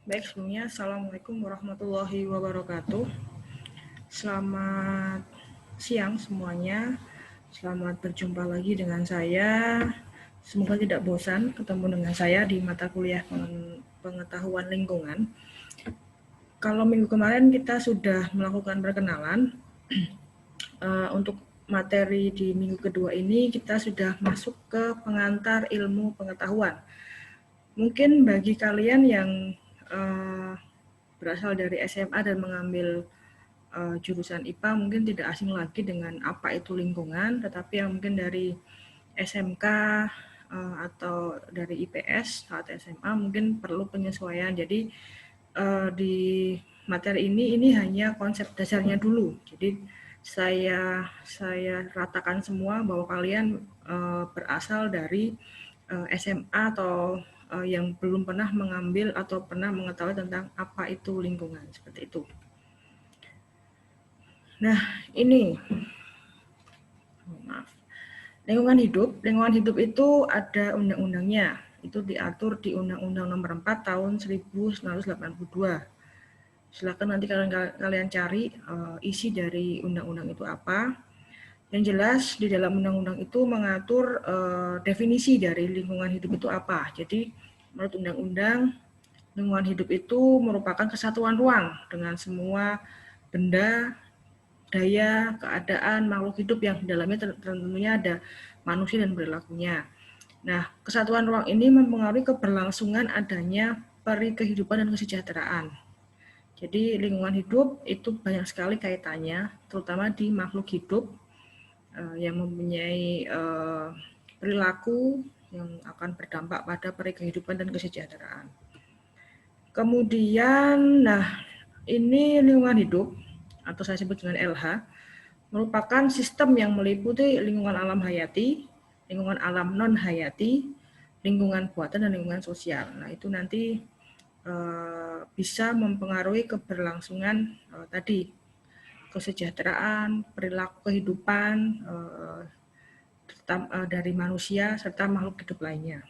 Baik, sebelumnya Assalamualaikum warahmatullahi wabarakatuh. Selamat siang semuanya. Selamat berjumpa lagi dengan saya. Semoga tidak bosan ketemu dengan saya di mata kuliah pengetahuan lingkungan. Kalau minggu kemarin kita sudah melakukan perkenalan, untuk materi di minggu kedua ini kita sudah masuk ke pengantar ilmu pengetahuan. Mungkin bagi kalian yang berasal dari SMA dan mengambil jurusan IPA mungkin tidak asing lagi dengan apa itu lingkungan, tetapi yang mungkin dari SMK atau dari IPS saat SMA mungkin perlu penyesuaian. Jadi di materi ini hanya konsep dasarnya dulu. Jadi saya ratakan semua bahwa kalian berasal dari SMA atau yang belum pernah mengambil atau pernah mengetahui tentang apa itu lingkungan, seperti itu. Nah, ini maaf. Lingkungan hidup itu ada undang-undangnya. Itu diatur di Undang-Undang Nomor 4 Tahun 1982. Silakan nanti kalian cari isi dari undang-undang itu apa. Yang jelas di dalam undang-undang itu mengatur definisi dari lingkungan hidup itu apa. Jadi menurut undang-undang, lingkungan hidup itu merupakan kesatuan ruang dengan semua benda, daya, keadaan, makhluk hidup yang di dalamnya tentunya ada manusia dan perilakunya. Nah, kesatuan ruang ini mempengaruhi keberlangsungan adanya peri kehidupan dan kesejahteraan. Jadi lingkungan hidup itu banyak sekali kaitannya, terutama di makhluk hidup yang mempunyai perilaku yang akan berdampak pada peri kehidupan dan kesejahteraan. Kemudian, ini lingkungan hidup atau saya sebut dengan LH merupakan sistem yang meliputi lingkungan alam hayati, lingkungan alam non hayati, lingkungan buatan dan lingkungan sosial. Nah, itu nanti bisa mempengaruhi keberlangsungan tadi kesejahteraan, perilaku kehidupan dari manusia serta makhluk hidup lainnya.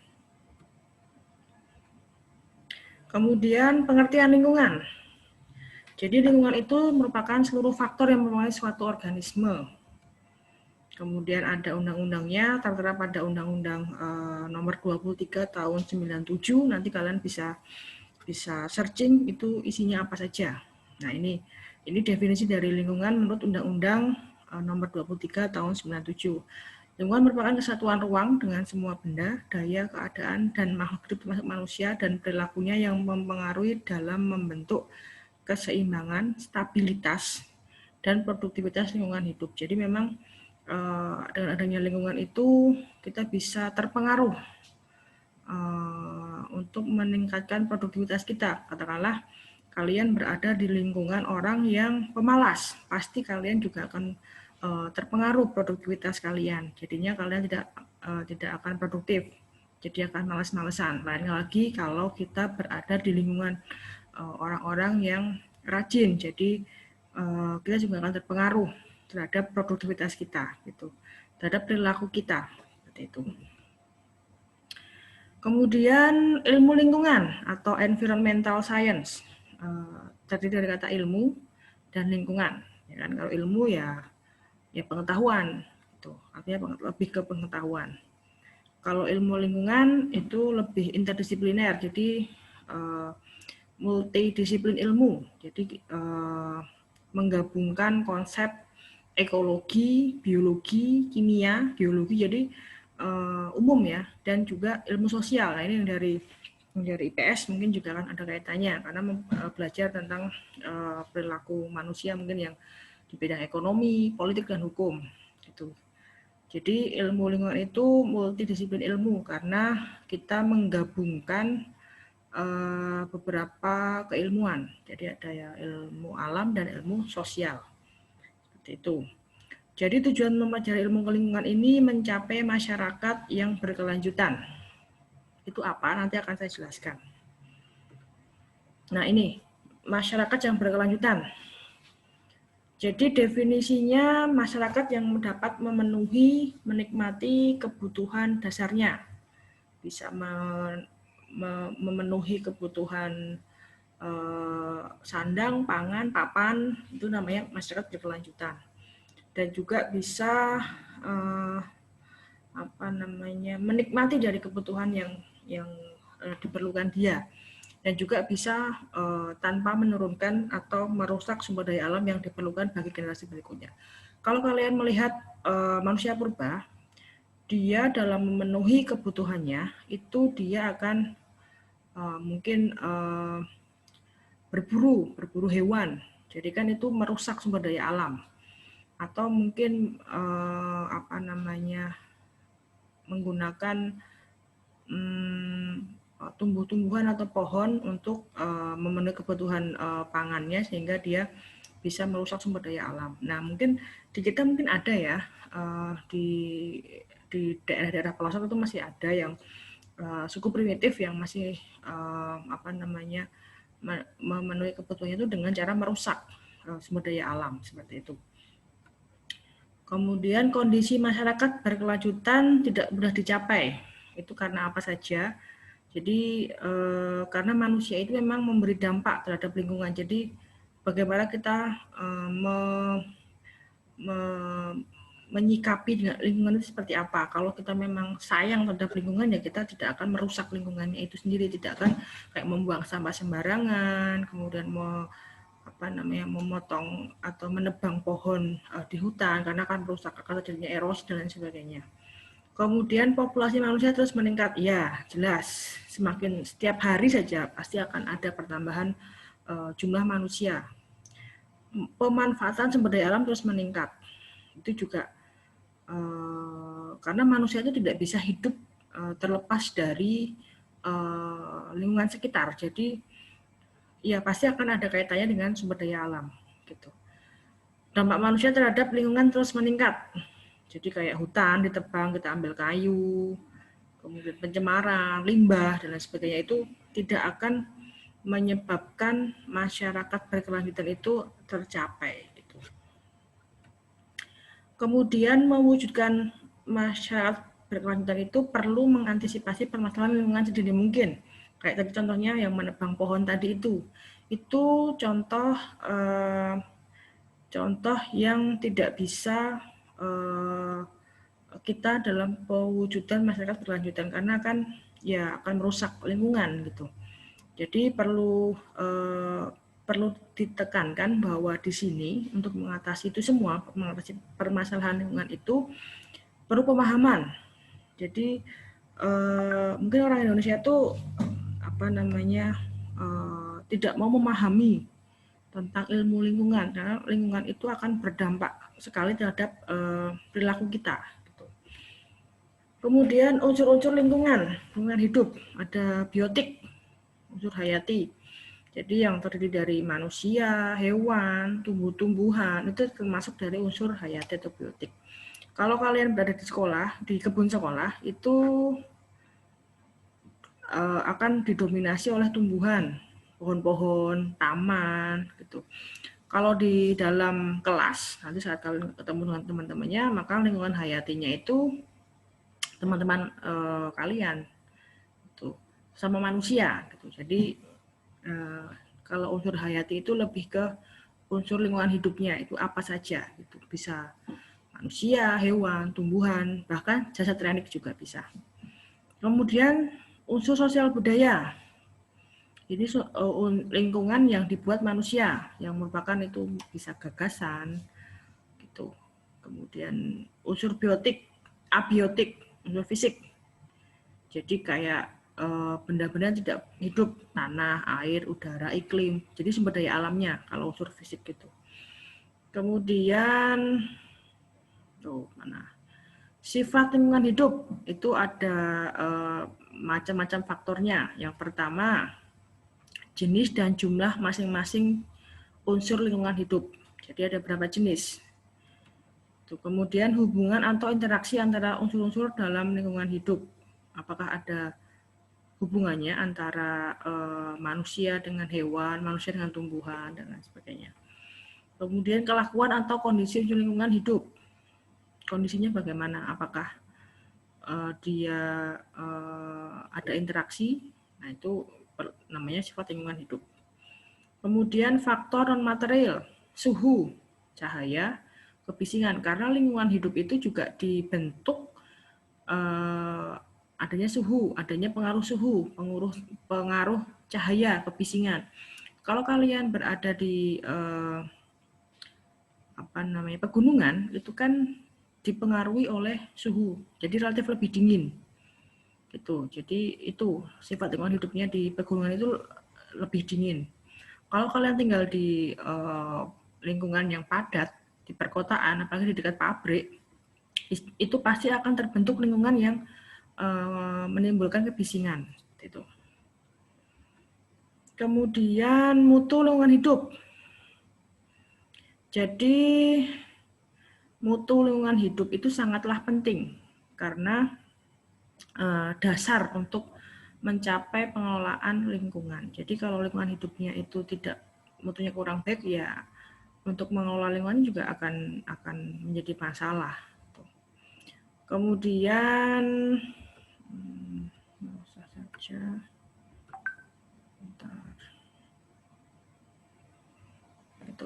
Kemudian pengertian lingkungan. Jadi lingkungan itu merupakan seluruh faktor yang mempengaruhi suatu organisme. Kemudian ada undang-undangnya, tertera pada Undang-Undang Nomor 23 Tahun 97. Nanti kalian bisa searching itu isinya apa saja. Nah, ini definisi dari lingkungan menurut Undang-Undang Nomor 23 Tahun 97. Lingkungan merupakan kesatuan ruang dengan semua benda, daya, keadaan, dan makhluk hidup termasuk manusia dan perilakunya yang mempengaruhi dalam membentuk keseimbangan, stabilitas, dan produktivitas lingkungan hidup. Jadi memang dengan adanya lingkungan itu kita bisa terpengaruh untuk meningkatkan produktivitas kita. Katakanlah kalian berada di lingkungan orang yang pemalas, pasti kalian juga akan terpengaruh produktivitas kalian. Jadinya kalian tidak akan produktif, jadi akan malas-malasan. Lain lagi kalau kita berada di lingkungan orang-orang yang rajin, jadi kita juga akan terpengaruh terhadap produktivitas kita, gitu, terhadap perilaku kita, seperti itu. Kemudian ilmu lingkungan atau environmental science, terdiri dari kata ilmu dan lingkungan. Ya kan? Kalau ilmu ya pengetahuan, itu artinya lebih ke pengetahuan. Kalau ilmu lingkungan itu lebih interdisipliner, jadi multidisiplin ilmu. Jadi menggabungkan konsep ekologi, biologi, kimia, geologi, jadi umum ya, dan juga ilmu sosial. Nah, ini yang dari IPS mungkin juga akan ada kaitannya karena belajar tentang perilaku manusia mungkin yang di bidang ekonomi, politik, dan hukum. Gitu. Jadi ilmu lingkungan itu multidisiplin ilmu karena kita menggabungkan beberapa keilmuan. Jadi ada ya ilmu alam dan ilmu sosial. Seperti itu. Jadi tujuan mempelajari ilmu lingkungan ini mencapai masyarakat yang berkelanjutan. Itu apa? Nanti akan saya jelaskan. Nah, ini masyarakat yang berkelanjutan. Jadi definisinya masyarakat yang dapat memenuhi, menikmati kebutuhan dasarnya. Bisa memenuhi kebutuhan sandang, pangan, papan, itu namanya masyarakat berkelanjutan. Dan juga bisa menikmati dari kebutuhan yang diperlukan dia, dan juga bisa tanpa menurunkan atau merusak sumber daya alam yang diperlukan bagi generasi berikutnya. Kalau kalian melihat manusia purba, dia dalam memenuhi kebutuhannya itu dia akan mungkin berburu hewan. Jadi kan itu merusak sumber daya alam. Atau mungkin menggunakan tumbuh-tumbuhan atau pohon untuk memenuhi kebutuhan pangannya, sehingga dia bisa merusak sumber daya alam. Nah, mungkin di kita mungkin ada ya, di daerah-daerah pelosok itu masih ada yang suku primitif yang masih memenuhi kebutuhannya itu dengan cara merusak sumber daya alam seperti itu. Kemudian kondisi masyarakat berkelanjutan tidak mudah dicapai. Itu karena apa saja? Jadi karena manusia itu memang memberi dampak terhadap lingkungan. Jadi bagaimana kita menyikapi dengan lingkungan itu seperti apa. Kalau kita memang sayang terhadap lingkungan, ya kita tidak akan merusak lingkungannya itu sendiri, tidak akan kayak membuang sampah sembarangan, kemudian memotong atau menebang pohon di hutan karena akan merusak, akan terjadinya erosi dan lain sebagainya. Kemudian populasi manusia terus meningkat, ya jelas setiap hari saja pasti akan ada pertambahan jumlah manusia. Pemanfaatan sumber daya alam terus meningkat, itu juga karena manusia itu tidak bisa hidup terlepas dari lingkungan sekitar. Jadi ya pasti akan ada kaitannya dengan sumber daya alam gitu. Dampak manusia terhadap lingkungan terus meningkat. Jadi kayak hutan ditebang, kita ambil kayu, kemudian pencemaran, limbah dan lain sebagainya, itu tidak akan menyebabkan masyarakat berkelanjutan itu tercapai gitu. Kemudian mewujudkan masyarakat berkelanjutan itu perlu mengantisipasi permasalahan lingkungan sedini mungkin. Kayak tadi contohnya yang menebang pohon tadi itu contoh yang tidak bisa kita dalam pewujudan masyarakat berkelanjutan, karena kan ya akan merusak lingkungan gitu. Jadi perlu ditekankan bahwa di sini untuk mengatasi itu semua, mengatasi permasalahan lingkungan itu perlu pemahaman. Jadi mungkin orang Indonesia tuh tidak mau memahami tentang ilmu lingkungan, karena lingkungan itu akan berdampak sekali terhadap perilaku kita. Gitu. Kemudian unsur-unsur lingkungan hidup, ada biotik, unsur hayati. Jadi yang terdiri dari manusia, hewan, tumbuh-tumbuhan, itu termasuk dari unsur hayati atau biotik. Kalau kalian berada di sekolah, di kebun sekolah, itu akan didominasi oleh tumbuhan, pohon-pohon, taman, gitu. Kalau di dalam kelas, nanti saat kalian ketemu dengan teman-temannya, maka lingkungan hayatinya itu teman-teman kalian, gitu, sama manusia. Gitu. Jadi kalau unsur hayati itu lebih ke unsur lingkungan hidupnya, itu apa saja. Gitu. Bisa manusia, hewan, tumbuhan, bahkan jasad organik juga bisa. Kemudian unsur sosial budaya. Ini lingkungan yang dibuat manusia, yang merupakan itu bisa gagasan, gitu. Kemudian unsur biotik, abiotik, unsur fisik. Jadi kayak benda-benda yang tidak hidup, tanah, air, udara, iklim. Jadi sumber daya alamnya kalau unsur fisik gitu. Kemudian sifat lingkungan hidup itu ada macam-macam faktornya. Yang pertama, jenis dan jumlah masing-masing unsur lingkungan hidup. Jadi ada berapa jenis. Kemudian hubungan atau interaksi antara unsur-unsur dalam lingkungan hidup. Apakah ada hubungannya antara manusia dengan hewan, manusia dengan tumbuhan, dan lain sebagainya. Kemudian kelakuan atau kondisi lingkungan hidup. Kondisinya bagaimana? Apakah dia ada interaksi? Nah, itu namanya sifat lingkungan hidup. Kemudian faktor non-material, suhu, cahaya, kebisingan. Karena lingkungan hidup itu juga dibentuk adanya suhu, adanya pengaruh suhu, pengaruh cahaya, kebisingan. Kalau kalian berada di pegunungan, itu kan dipengaruhi oleh suhu, jadi relatif lebih dingin. Gitu. Jadi itu sifat lingkungan hidupnya di pegunungan itu lebih dingin. Kalau kalian tinggal di lingkungan yang padat, di perkotaan, apalagi di dekat pabrik, itu pasti akan terbentuk lingkungan yang menimbulkan kebisingan. Itu. Kemudian mutu lingkungan hidup. Jadi mutu lingkungan hidup itu sangatlah penting karena dasar untuk mencapai pengelolaan lingkungan. Jadi kalau lingkungan hidupnya itu tidak mutunya kurang baik, ya untuk mengelola lingkungan juga akan menjadi masalah. Kemudian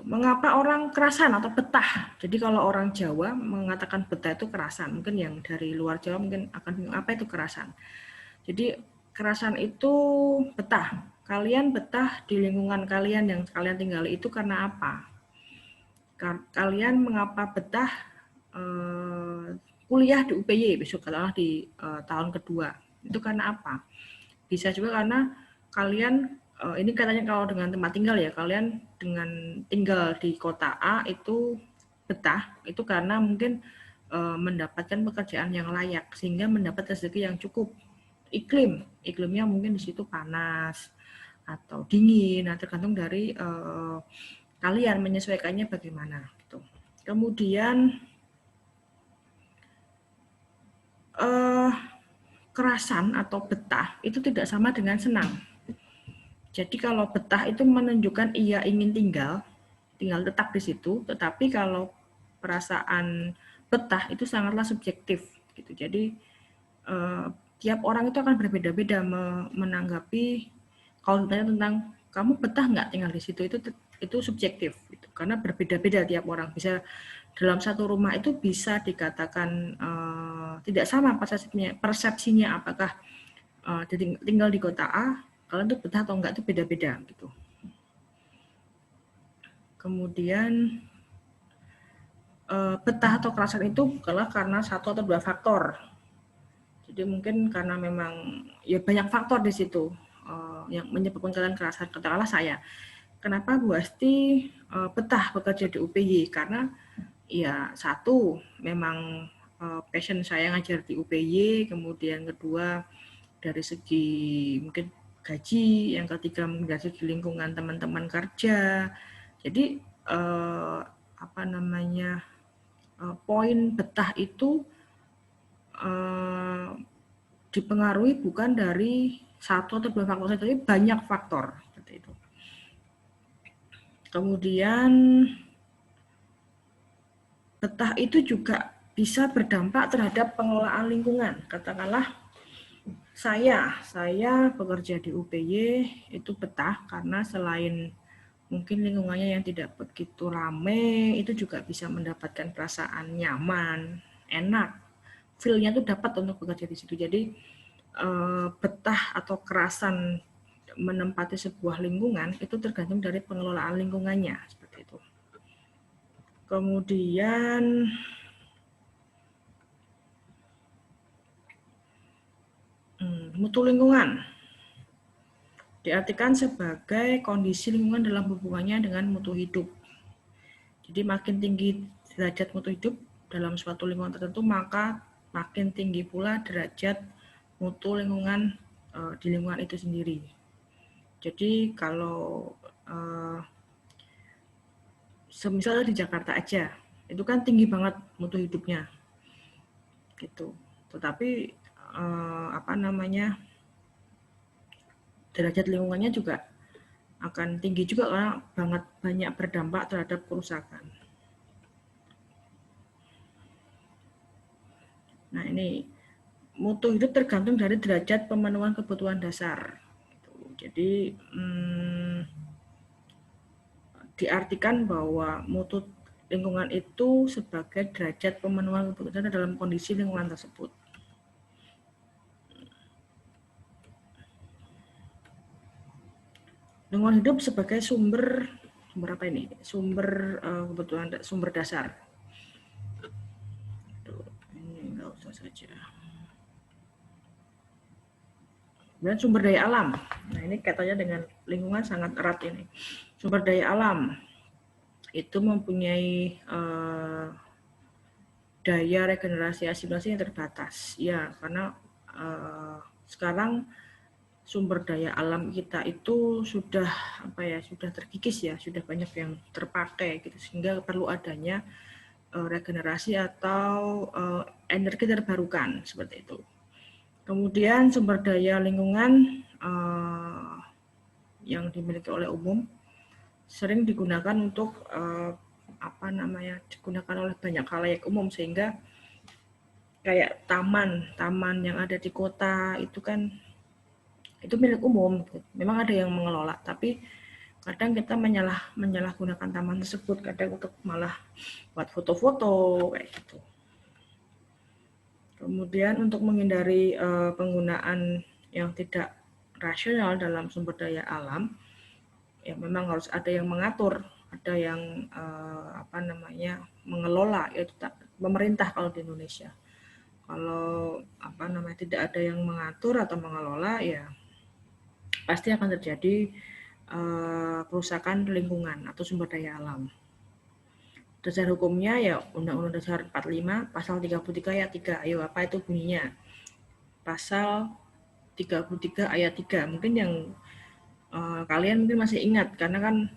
mengapa orang kerasan atau betah? Jadi kalau orang Jawa mengatakan betah itu kerasan. Mungkin yang dari luar Jawa mungkin akan bingung apa itu kerasan. Jadi kerasan itu betah. Kalian betah di lingkungan kalian yang kalian tinggali itu karena apa? Kalian mengapa betah kuliah di UPY besok katakanlah di tahun kedua? Itu karena apa? Bisa juga karena kalian ini katanya kalau dengan tempat tinggal ya, kalian dengan tinggal di kota A itu betah, itu karena mungkin mendapatkan pekerjaan yang layak sehingga mendapat rezeki yang cukup. Iklimnya mungkin di situ panas atau dingin, nah tergantung dari kalian menyesuaikannya bagaimana gitu. Kemudian kerasan atau betah itu tidak sama dengan senang. Jadi kalau betah itu menunjukkan ia ingin tinggal tetap di situ, tetapi kalau perasaan betah itu sangatlah subjektif gitu. Jadi tiap orang itu akan berbeda-beda menanggapi. Kalau ditanya tentang kamu betah nggak tinggal di situ, itu subjektif gitu. Karena berbeda-beda tiap orang. Bisa dalam satu rumah itu bisa dikatakan tidak sama persepsinya apakah tinggal di kota A, kalian tuh betah atau enggak itu beda-beda gitu. Kemudian betah atau kerasan itu bukanlah karena satu atau dua faktor. Jadi mungkin karena memang ya banyak faktor di situ yang menyebabkan kalian kerasan. Katakanlah saya, kenapa Bu Asti betah bekerja di UPY? Karena ya satu memang passion saya ngajar di UPY, kemudian kedua dari segi mungkin gaji, yang ketiga mungkin dari segi lingkungan teman-teman kerja. Jadi poin betah itu dipengaruhi bukan dari satu atau dua faktor saja, tapi banyak faktor seperti itu. Kemudian betah itu juga bisa berdampak terhadap pengelolaan lingkungan. Katakanlah saya bekerja di UPY itu betah karena selain mungkin lingkungannya yang tidak begitu ramai, itu juga bisa mendapatkan perasaan nyaman, enak. Feel-nya tuh dapat untuk bekerja di situ. Jadi betah atau kerasan menempati sebuah lingkungan itu tergantung dari pengelolaan lingkungannya seperti itu. Kemudian mutu lingkungan diartikan sebagai kondisi lingkungan dalam hubungannya dengan mutu hidup. Jadi makin tinggi derajat mutu hidup dalam suatu lingkungan tertentu, maka makin tinggi pula derajat mutu lingkungan di lingkungan itu sendiri. Jadi kalau misalnya di Jakarta aja, itu kan tinggi banget mutu hidupnya, gitu. Tetapi derajat lingkungannya juga akan tinggi juga karena banyak berdampak terhadap kerusakan. Nah ini mutu hidup tergantung dari derajat pemenuhan kebutuhan dasar. Jadi diartikan bahwa mutu lingkungan itu sebagai derajat pemenuhan kebutuhan dalam kondisi lingkungan tersebut. Lingkungan hidup sebagai sumber apa ini? Sumber kebutuhan, sumber dasar. Ini nggak usah saja. Dan sumber daya alam. Nah, ini kaitannya dengan lingkungan sangat erat ini. Sumber daya alam itu mempunyai daya regenerasi asimilasi yang terbatas. Ya, karena sekarang sumber daya alam kita itu sudah sudah terkikis ya, sudah banyak yang terpakai gitu, sehingga perlu adanya regenerasi atau energi terbarukan seperti itu. Kemudian sumber daya lingkungan yang dimiliki oleh umum sering digunakan untuk digunakan oleh banyak khalayak umum, sehingga kayak taman yang ada di kota itu kan itu milik umum. Memang ada yang mengelola, tapi kadang kita menyalahgunakan taman tersebut, kadang untuk malah buat foto-foto kayak gitu. Kemudian untuk menghindari penggunaan yang tidak rasional dalam sumber daya alam, ya memang harus ada yang mengatur, ada yang mengelola, yaitu pemerintah kalau di Indonesia. Kalau tidak ada yang mengatur atau mengelola, ya pasti akan terjadi kerusakan lingkungan atau sumber daya alam. Dasar hukumnya ya Undang-Undang Dasar 45 pasal 33 ayat 3. Ayo, apa itu bunyinya? Pasal 33 ayat 3. Mungkin yang kalian mungkin masih ingat, karena kan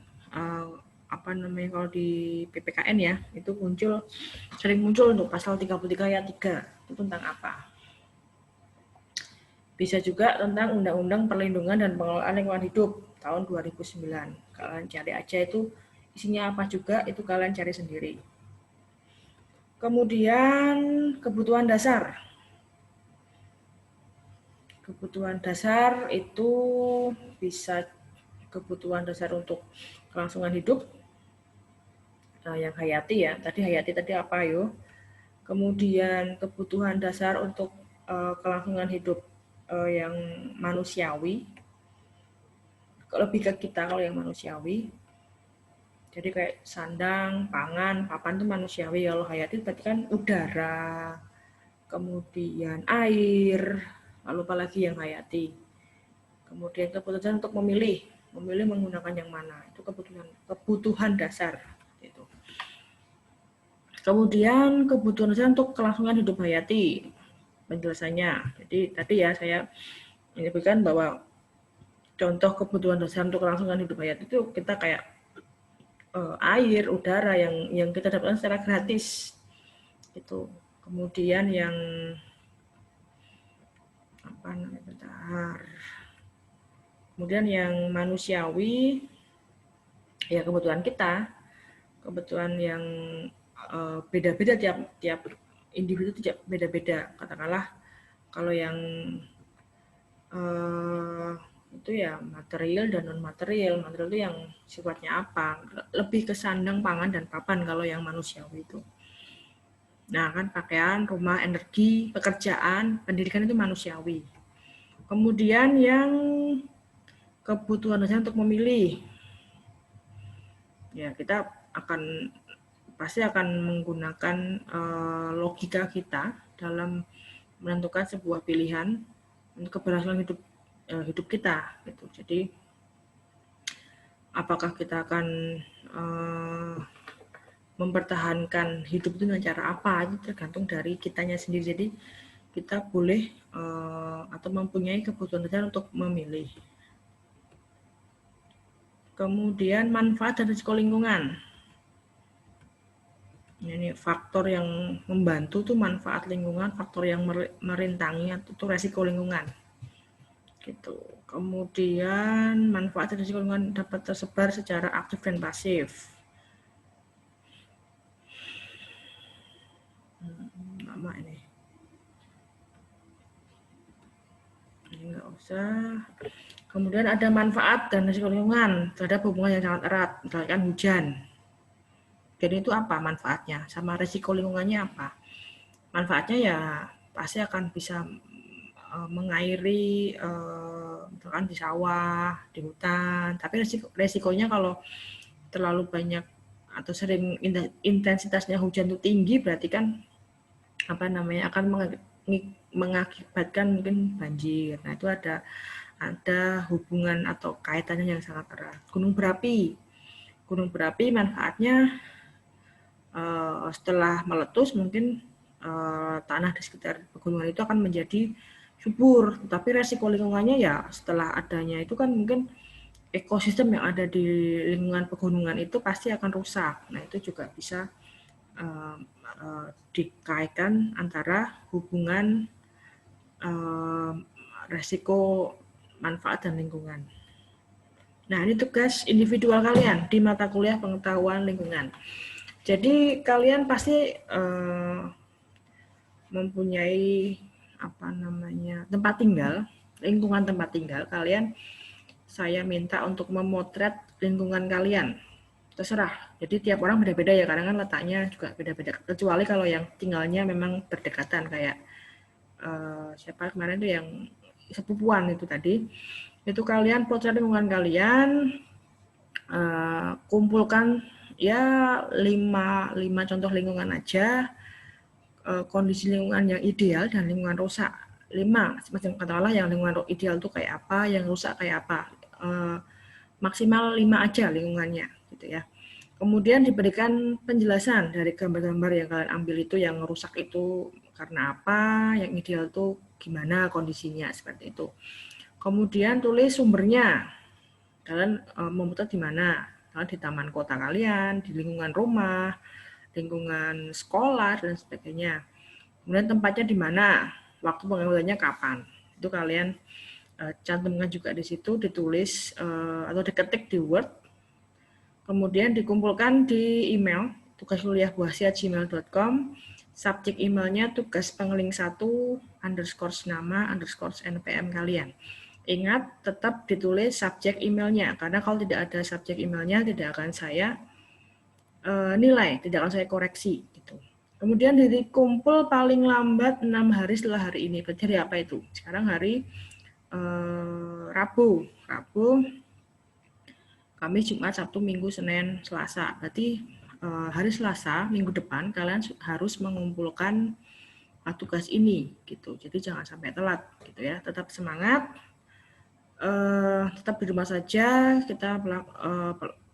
kalau di PPKN ya, itu sering muncul untuk pasal 33 ayat 3. Itu tentang apa? Bisa juga tentang Undang-Undang Perlindungan dan Pengelolaan Lingkungan Hidup tahun 2009. Kalian cari aja itu isinya apa juga, itu kalian cari sendiri. Kemudian kebutuhan dasar. Kebutuhan dasar itu bisa kebutuhan dasar untuk kelangsungan hidup, yang hayati ya. Tadi apa yo? Kemudian kebutuhan dasar untuk kelangsungan hidup yang manusiawi. Lebih ke kita kalau yang manusiawi. Jadi kayak sandang, pangan, papan itu manusiawi. Kalau hayati berarti kan udara, kemudian air, lalu apalagi yang hayati. Kemudian keputusan untuk memilih menggunakan yang mana, itu kebutuhan dasar. Gitu. Kemudian kebutuhan dasar untuk kelangsungan hidup hayati, penjelasannya. Jadi tadi ya saya menyebutkan bahwa contoh kebutuhan dasar untuk kelangsungan hidup hayati itu kita kayak air, udara yang kita dapatkan secara gratis. Itu. Kemudian yang kemudian yang manusiawi ya kebutuhan kita, kebutuhan yang beda-beda tiap individu tidak beda-beda. Katakanlah kalau yang itu ya material dan non material. Material itu yang sifatnya apa? Lebih ke sandang, pangan, dan papan kalau yang manusiawi itu. Nah kan pakaian, rumah, energi, pekerjaan, pendidikan itu manusiawi. Kemudian yang kebutuhan dasar untuk memilih. Ya kita pasti akan menggunakan logika kita dalam menentukan sebuah pilihan untuk keberhasilan hidup kita gitu. Jadi apakah kita akan mempertahankan hidup itu dengan cara apa, itu tergantung dari kitanya sendiri. Jadi kita boleh atau mempunyai kebutuhan dasar untuk memilih. Kemudian manfaat dan risiko lingkungan. Ini faktor yang membantu tuh manfaat lingkungan, faktor yang merintangi itu resiko lingkungan. Gitu. Kemudian manfaat dan risiko lingkungan dapat tersebar secara aktif dan pasif. Lama ini. Ini enggak nggak usah. Kemudian ada manfaat dan risiko lingkungan terhadap hubungan yang sangat erat, misalkan hujan. Jadi itu apa manfaatnya? Sama risiko lingkungannya apa? Manfaatnya ya pasti akan bisa mengairi misalkan di sawah, di hutan. Tapi resikonya kalau terlalu banyak atau sering intensitasnya hujan itu tinggi, berarti kan akan mengakibatkan mungkin banjir. Nah itu ada hubungan atau kaitannya yang sangat erat. Gunung berapi manfaatnya setelah meletus mungkin tanah di sekitar pegunungan itu akan menjadi subur, tapi resiko lingkungannya ya setelah adanya itu kan mungkin ekosistem yang ada di lingkungan pegunungan itu pasti akan rusak. Nah itu juga bisa dikaitkan antara hubungan resiko manfaat dan lingkungan. Nah ini tugas individual kalian di mata kuliah pengetahuan lingkungan. Jadi kalian pasti mempunyai tempat tinggal, lingkungan tempat tinggal kalian. Saya minta untuk memotret lingkungan kalian. Terserah. Jadi tiap orang beda-beda ya, karena kan letaknya juga beda-beda. Kecuali kalau yang tinggalnya memang berdekatan kayak siapa kemarin itu yang sepupuan itu tadi. Itu kalian potret lingkungan kalian, kumpulkan ya 5 contoh lingkungan aja, kondisi lingkungan yang ideal dan lingkungan rusak. 5, macam katakanlah yang lingkungan ideal itu kayak apa, yang rusak kayak apa. Maksimal 5 aja lingkungannya gitu ya. Kemudian diberikan penjelasan dari gambar-gambar yang kalian ambil itu, yang rusak itu karena apa, yang ideal itu gimana kondisinya, seperti itu. Kemudian tulis sumbernya. Kalian memotret di mana? Di taman kota kalian, di lingkungan rumah, lingkungan sekolah dan sebagainya. Kemudian tempatnya di mana? Waktu pengambilannya kapan? Itu kalian cantumkan juga di situ, ditulis atau diketik di Word. Kemudian dikumpulkan di email tugaskuliahbuasi@gmail.com. Subjek emailnya tugas pengeling 1 _nama_npm kalian. Ingat, tetap ditulis subjek emailnya, karena kalau tidak ada subjek emailnya tidak akan saya nilai, tidak akan saya koreksi. Gitu. Kemudian dikumpul paling lambat 6 hari setelah hari ini. Berarti hari apa itu? Sekarang hari Rabu. Kamis, Jumat, Sabtu, Minggu, Senin, Selasa. Berarti hari Selasa minggu depan kalian harus mengumpulkan tugas ini gitu. Jadi jangan sampai telat gitu ya. Tetap semangat. Tetap di rumah saja. Kita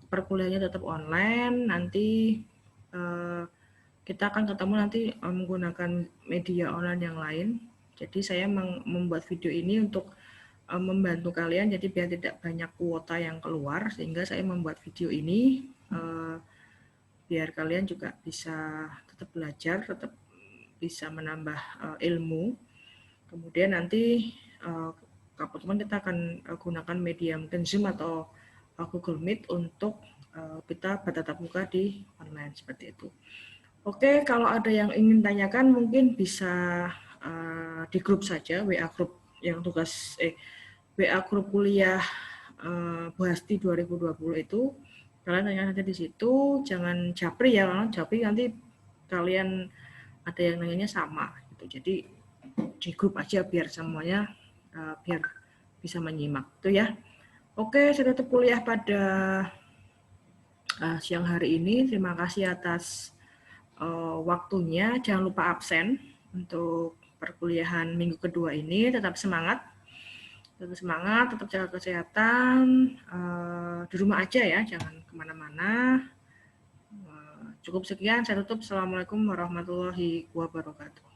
perkuliahannya tetap online. Nanti kita akan ketemu nanti menggunakan media online yang lain. Jadi saya membuat video ini untuk membantu kalian, jadi biar tidak banyak kuota yang keluar, sehingga saya membuat video ini biar kalian juga bisa tetap belajar, tetap bisa menambah ilmu. Kemudian nanti kapan kita akan gunakan media mungkin Zoom atau Google Meet untuk kita bertatap muka di online seperti itu. Oke, kalau ada yang ingin tanyakan mungkin bisa di grup saja, WA grup yang WA grup kuliah Buhasti 2020 itu, kalian tanya saja di situ, jangan japri ya, karena japri nanti kalian ada yang nanyanya sama gitu. Jadi di grup aja biar semuanya biar bisa menyimak itu ya. Oke, saya tutup kuliah pada siang hari ini. Terima kasih atas waktunya. Jangan lupa absen untuk perkuliahan minggu kedua ini. Tetap semangat, tetap jaga kesehatan, di rumah aja ya, jangan kemana-mana. Cukup sekian, saya tutup. Assalamualaikum warahmatullahi wabarakatuh.